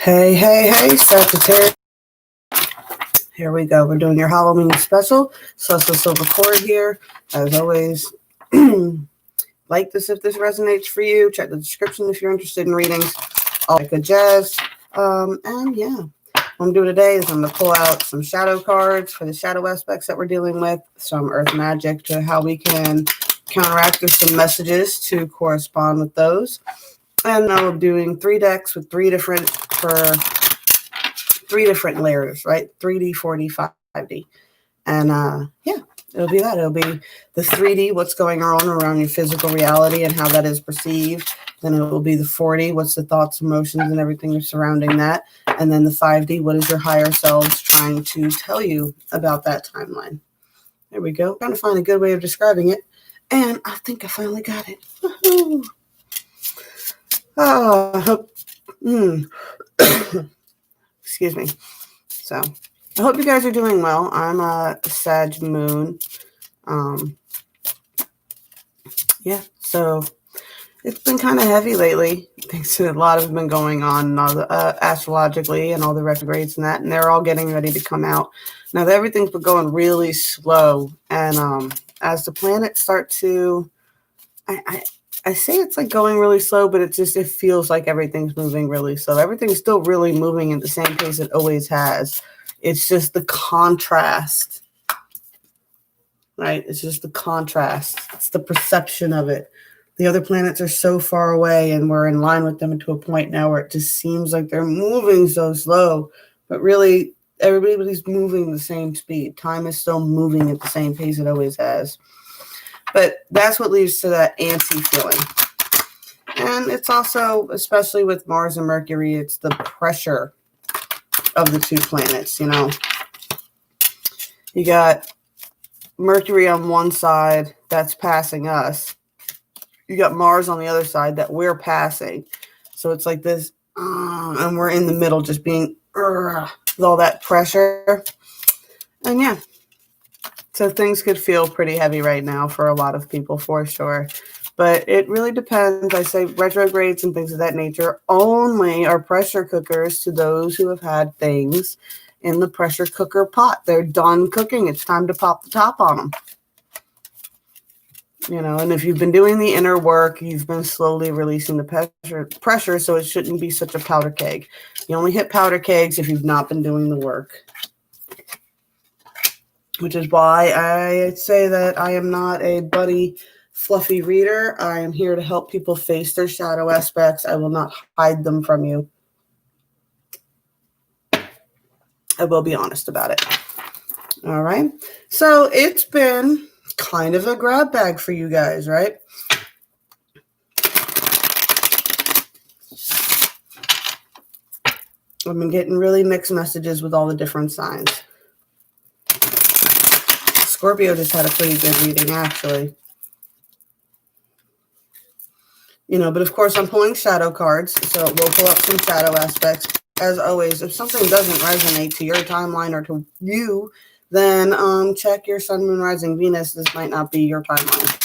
Hey, hey, hey, Sagittarius. Here we go. We're doing your Halloween special. Celeste Silver Cord here. As always, like this if this resonates for you. Check the description if you're interested in readings. All that good jazz. And yeah, what I'm doing today is I'm going to pull out some shadow cards for the shadow aspects that we're dealing with. Some earth magic to how we can counteract with some messages to correspond with those. And now we're doing 3 decks with 3 different layers, right? 3D, 4D, 5D. And yeah, it'll be that. It'll be the 3D, what's going on around your physical reality and how that is perceived. Then it will be the 4D, what's the thoughts, emotions, and everything surrounding that. And then the 5D, what is your higher selves trying to tell you about that timeline? There we go. Trying to find a good way of describing it. And I think I finally got it. Woohoo! Oh, excuse me. So I hope you guys are doing well. I'm a Sag moon. Yeah, so it's been kind of heavy lately. Thanks to a lot of been going on astrologically and all the retrogrades and that, and they're all getting ready to come out. Now that everything's been going really slow, and as the planets start to, I say it's like going really slow, but it feels like everything's moving really slow. Everything's still really moving at the same pace it always has. It's just the contrast, right? It's just the contrast. It's the perception of it. The other planets are so far away, and we're in line with them to a point now where it just seems like they're moving so slow. But really, everybody's moving the same speed. Time is still moving at the same pace it always has. But that's what leads to that antsy feeling. And it's also, especially with Mars and Mercury, it's the pressure of the 2 planets, you know. You got Mercury on one side that's passing us. You got Mars on the other side that we're passing. So it's like this, and we're in the middle just being with all that pressure. And yeah. So things could feel pretty heavy right now for a lot of people, for sure. But it really depends. I say retrogrades and things of that nature only are pressure cookers to those who have had things in the pressure cooker pot. They're done cooking. It's time to pop the top on them. You know, and if you've been doing the inner work, you've been slowly releasing the pressure, so it shouldn't be such a powder keg. You only hit powder kegs if you've not been doing the work. Which is why I say that I am not a buddy, fluffy reader. I am here to help people face their shadow aspects. I will not hide them from you. I will be honest about it. All right. So it's been kind of a grab bag for you guys, right? I've been getting really mixed messages with all the different signs. Scorpio just had a pretty good reading, actually. You know, but of course I'm pulling shadow cards, so we'll pull up some shadow aspects. As always, if something doesn't resonate to your timeline or to you, then check your sun, moon, rising, Venus. This might not be your timeline.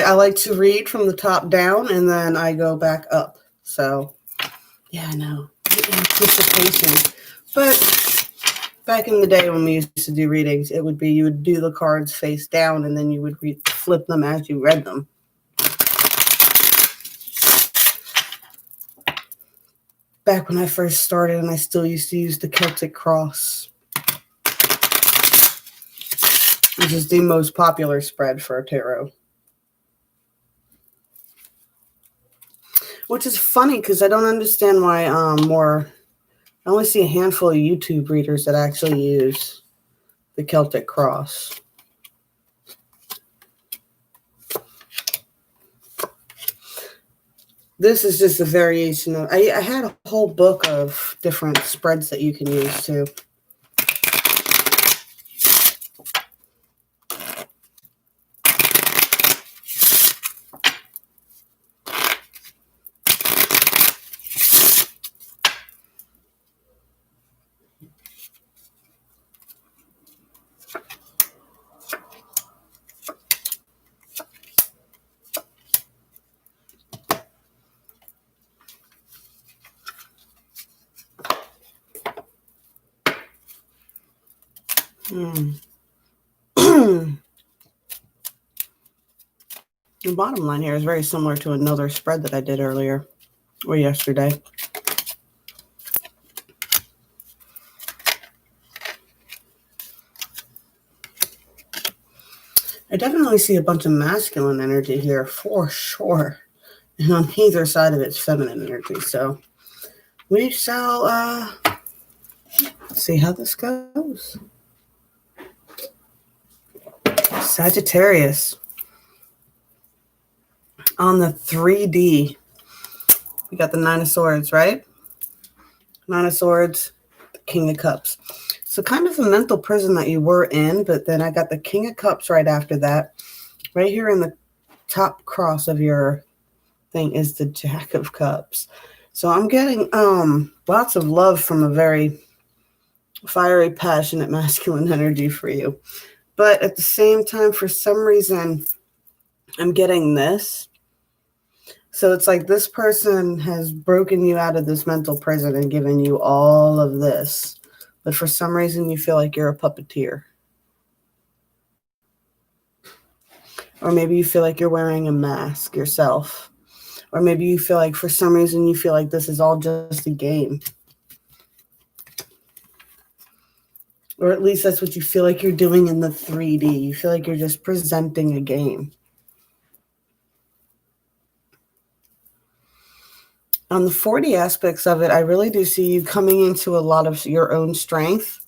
I like to read from the top down and then I go back up. So yeah, I know. Anticipation. But back in the day when we used to do readings, it would be you would do the cards face down and then you would flip them as you read them. Back when I first started, and I still used to use the Celtic cross, which is the most popular spread for a tarot. Which is funny because I don't understand why I only see a handful of YouTube readers that actually use the Celtic cross. This is just a variation of, I had a whole book of different spreads that you can use too. The bottom line here is very similar to another spread that I did earlier or yesterday. I definitely see a bunch of masculine energy here for sure. And on either side of it's feminine energy. So we shall see how this goes. Sagittarius. On the 3D, we got the Nine of Swords, right? Nine of Swords, the King of Cups. So kind of a mental prison that you were in, but then I got the King of Cups right after that. Right here in the top cross of your thing is the Jack of Cups. So I'm getting lots of love from a very fiery, passionate, masculine energy for you. But at the same time, for some reason, I'm getting this. So it's like this person has broken you out of this mental prison and given you all of this. But for some reason, you feel like you're a puppeteer. Or maybe you feel like you're wearing a mask yourself. Or maybe you feel like for some reason you feel like this is all just a game. Or at least that's what you feel like you're doing in the 3D. You feel like you're just presenting a game. On the 40 aspects of it, I really do see you coming into a lot of your own strength,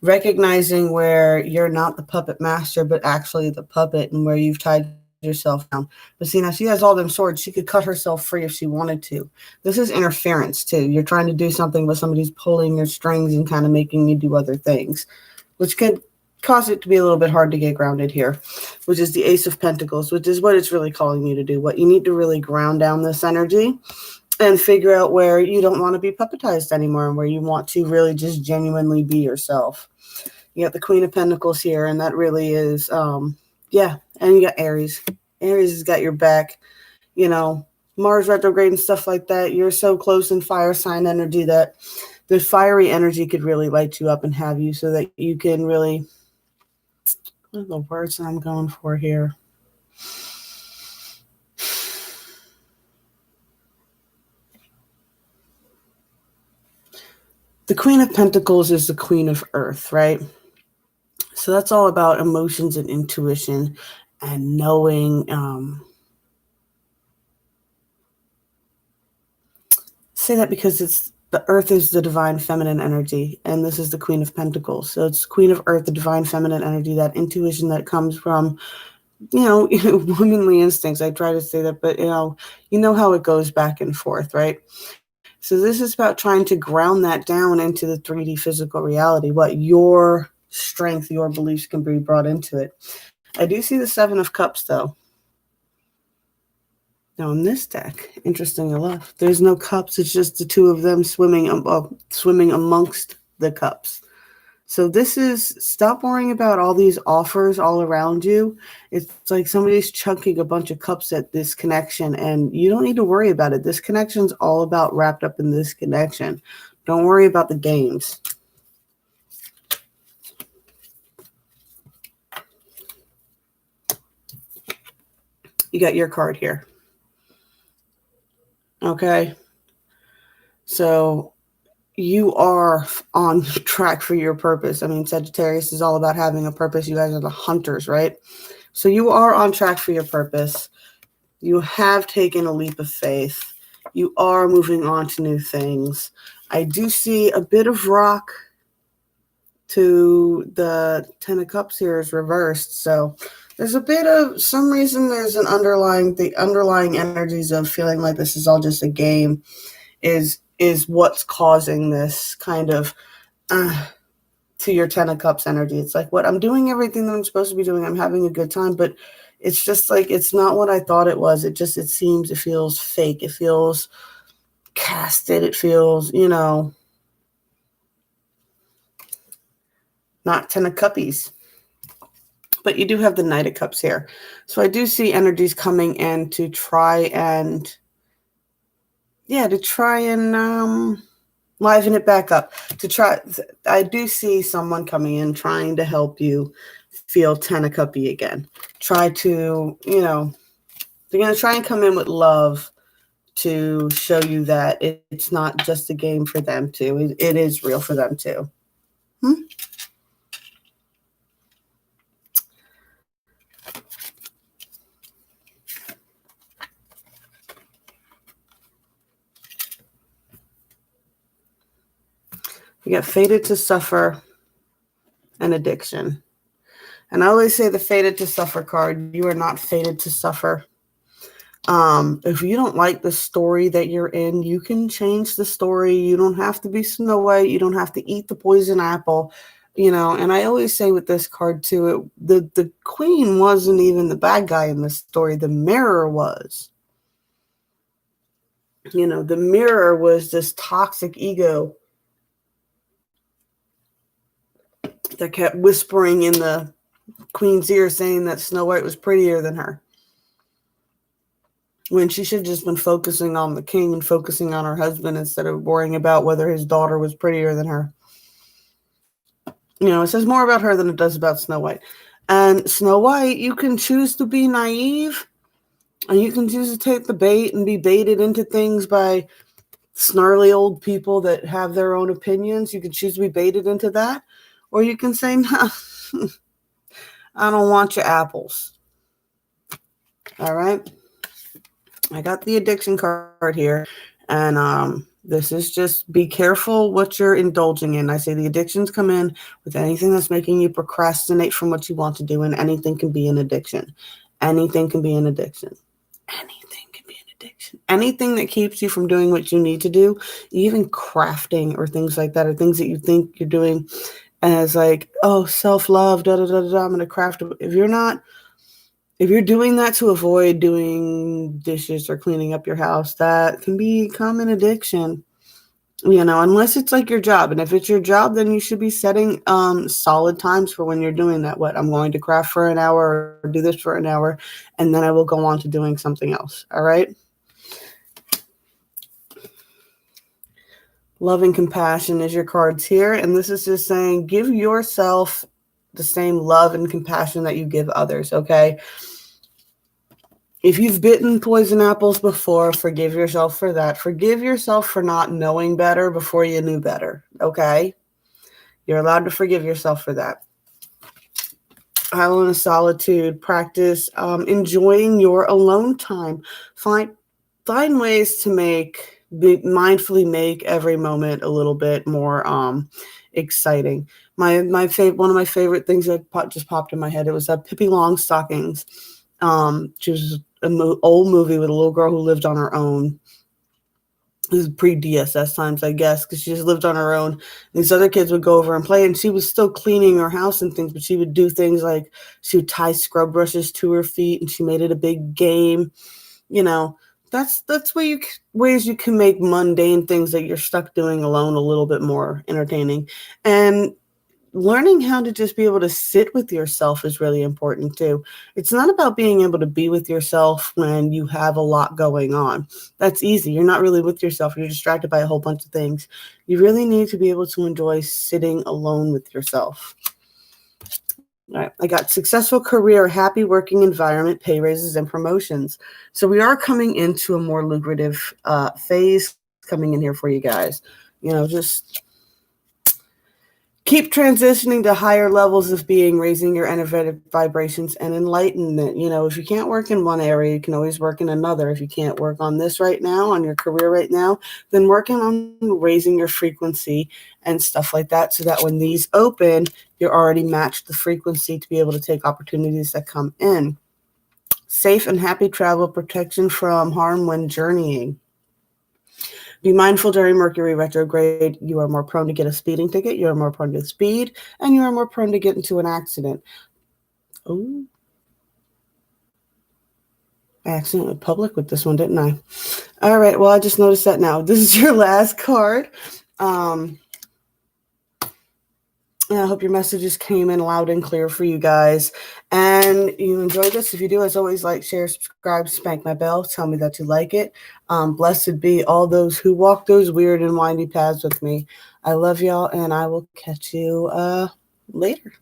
recognizing where you're not the puppet master, but actually the puppet, and where you've tied yourself down. But see, now she has all them swords. She could cut herself free if she wanted to. This is interference too. You're trying to do something, but somebody's pulling your strings and kind of making you do other things, which could cause it to be a little bit hard to get grounded here, which is the Ace of Pentacles, which is what it's really calling you to do. What you need to really ground down this energy and figure out where you don't want to be puppetized anymore and where you want to really just genuinely be yourself. You got the Queen of Pentacles here, and that really is, yeah. And you got Aries. Aries has got your back. You know, Mars retrograde and stuff like that. You're so close in fire sign energy that the fiery energy could really light you up and have you so that you can really, what are the words that I'm going for here? The Queen of Pentacles is the Queen of Earth, right? So that's all about emotions and intuition and knowing. Say that because it's the Earth is the divine feminine energy, and this is the Queen of Pentacles. So it's Queen of Earth, the divine feminine energy, that intuition that comes from, womanly instincts. I try to say that, but you know how it goes back and forth, right? So this is about trying to ground that down into the 3D physical reality, what your strength, your beliefs can be brought into it. I do see the Seven of Cups, though. Now, in this deck, interesting enough, there's no cups. It's just the two of them swimming amongst the cups. So this is, stop worrying about all these offers all around you. It's like somebody's chunking a bunch of cups at this connection, and you don't need to worry about it. This connection's all about wrapped up in this connection. Don't worry about the games. You got your card here. Okay. So you are on track for your purpose. I mean, Sagittarius is all about having a purpose. You guys are the hunters, right? So you are on track for your purpose. You have taken a leap of faith. You are moving on to new things. I do see a bit of rock to the Ten of Cups here is reversed. So there's a bit of some reason there's the underlying energies of feeling like this is all just a game is what's causing this kind of to your Ten of Cups energy. It's like, what I'm doing everything that I'm supposed to be doing. I'm having a good time, but it's just like, it's not what I thought it was. It feels fake. It feels casted. It feels, not Ten of Cuppies. But you do have the Knight of Cups here. So I do see energies coming in to try and liven it back up. To try, I do see someone coming in trying to help you feel 10 of cuppy again. Try to, they're going to try and come in with love to show you that it's not just a game for them too. It is real for them too. You get fated to suffer an addiction. And I always say the fated to suffer card, you are not fated to suffer. If you don't like the story that you're in, you can change the story. You don't have to be Snow White. You don't have to eat the poison apple, and I always say with this card too, the queen wasn't even the bad guy in the story. The mirror was. The mirror was this toxic ego that kept whispering in the queen's ear saying that Snow White was prettier than her, when she should have just been focusing on the king and focusing on her husband instead of worrying about whether his daughter was prettier than her. It says more about her than it does about Snow White. And Snow White, you can choose to be naive, and you can choose to take the bait and be baited into things by snarly old people that have their own opinions. You can choose to be baited into that, or you can say, no, I don't want your apples. All right. I got the addiction card here, and this is just be careful what you're indulging in. I say the addictions come in with anything that's making you procrastinate from what you want to do, and anything can be an addiction. Anything can be an addiction. Anything can be an addiction. Anything that keeps you from doing what you need to do, even crafting or things like that, or things that you think you're doing as like, oh, self-love, I'm going to craft. If you're doing that to avoid doing dishes or cleaning up your house, that can become an addiction, unless it's like your job. And if it's your job, then you should be setting solid times for when you're doing that. I'm going to craft for an hour or do this for an hour, and then I will go on to doing something else. All right. Love and compassion is your cards here. And this is just saying, give yourself the same love and compassion that you give others. Okay. If you've bitten poison apples before, forgive yourself for that. Forgive yourself for not knowing better before you knew better, okay? You're allowed to forgive yourself for that. Island of Solitude, practice enjoying your alone time. Find ways to mindfully make every moment a little bit more exciting. One of my favorite things that just popped in my head, it was Pippi Longstockings. She was an old movie with a little girl who lived on her own. This is pre-DSS times, I guess, because she just lived on her own. And these other kids would go over and play, and she was still cleaning her house and things, but she would do things like she would tie scrub brushes to her feet, and she made it a big game. That's ways you can make mundane things that you're stuck doing alone a little bit more entertaining. And learning how to just be able to sit with yourself is really important too. It's not about being able to be with yourself when you have a lot going on. That's easy. You're not really with yourself. You're distracted by a whole bunch of things. You really need to be able to enjoy sitting alone with yourself. All right. I got successful career, happy working environment, pay raises, and promotions. So we are coming into a more lucrative phase coming in here for you guys. Just keep transitioning to higher levels of being, raising your energetic vibrations and enlightenment. If you can't work in one area, you can always work in another. If you can't work on this right now, on your career right now, then working on raising your frequency and stuff like that, so that when these open, you're already matched the frequency to be able to take opportunities that come in. Safe and happy travel, protection from harm when journeying. Be mindful during Mercury retrograde. You are more prone to get a speeding ticket. You are more prone to speed, and you are more prone to get into an accident. Oh, I accidentally went public with this one, didn't I? All right. Well, I just noticed that now. This is your last card. And I hope your messages came in loud and clear for you guys. And you enjoyed this. If you do, as always, like, share, subscribe, spank my bell. Tell me that you like it. Blessed be all those who walk those weird and windy paths with me. I love y'all, and I will catch you later.